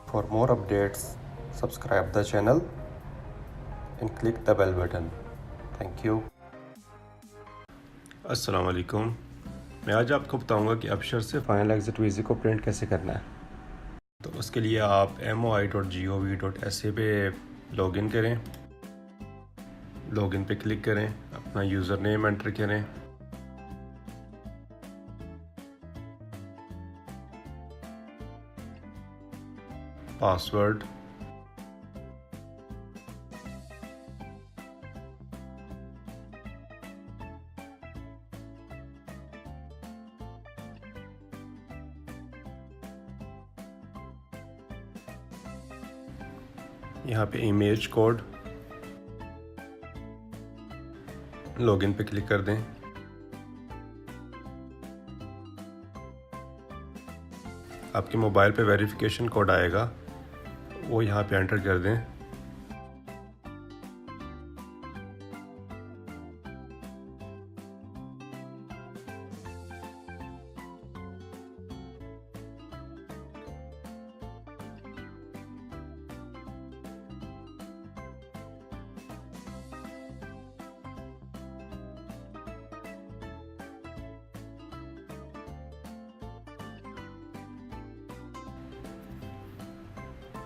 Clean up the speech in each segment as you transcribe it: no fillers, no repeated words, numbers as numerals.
For more updates, subscribe the channel and click the bell button. Thank you. अस्सलाम वालेकुम। मैं आज आपको बताऊंगा कि अबशर से फाइनल एग्ज़िट वीज़े को प्रिंट कैसे करना है। तो उसके लिए आप moi.gov.sa पे लॉगिन करें। लॉगिन पे क्लिक करें, अपना यूज़र नेम एंटर करें। पासवर्ड, यहाँ पे इमेज कोड, लॉगिन पे क्लिक कर दें। आपके मोबाइल पे वेरिफिकेशन कोड आएगा, वो यहाँ पे एंटर कर दें।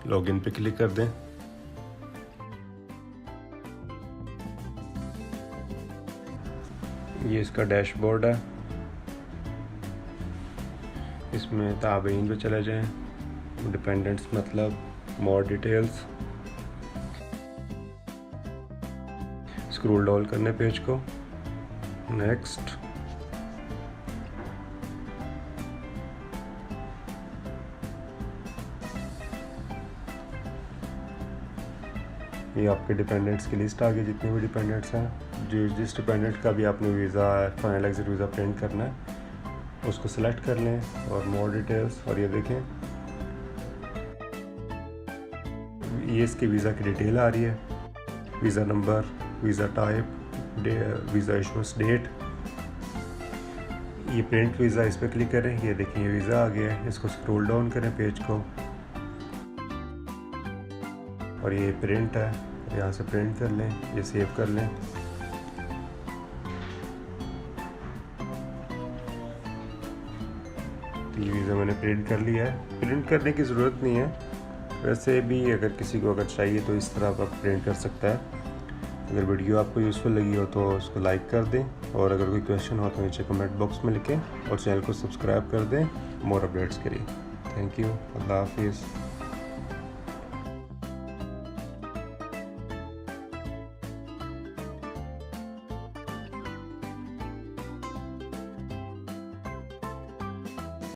लॉगिन पे क्लिक कर दें। ये इसका डैशबोर्ड है, इसमें ताबईन पे चले जाएं, डिपेंडेंट्स मतलब मोर डिटेल्स, स्क्रॉल डाउन करने पेज को, नेक्स्ट, ये आपके डिपेंडेंट्स की लिस्ट आ गई, जितने भी डिपेंडेंट्स हैं। जिस डिपेंडेंट का भी आपने visa final exit visa print करना है उसको सिलेक्ट कर लें और मोर डिटेल्स, और ये देखें ये इसकी वीज़ा की डिटेल आ रही है, visa number, visa type, visa issues date. ये प्रिंट वीज़ा, इस पर क्लिक करें, ये देखें ये वीज़ा आ गया है। इसको स्क्रॉल डाउन करें पेज को और ये प्रिंट है, यहाँ से प्रिंट कर लें, ये सेव कर लें। ये वीज़ा मैंने प्रिंट कर लिया है। प्रिंट करने की ज़रूरत नहीं है, वैसे भी अगर किसी को अगर चाहिए तो इस तरह का प्रिंट कर सकता है। अगर वीडियो आपको यूज़फुल लगी हो तो उसको लाइक कर दें, और अगर कोई क्वेश्चन हो तो नीचे कमेंट बॉक्स में लिखें, और चैनल को सब्सक्राइब कर दें मोर अपडेट्स के लिए। थैंक यू, अल्लाह हाफिज़।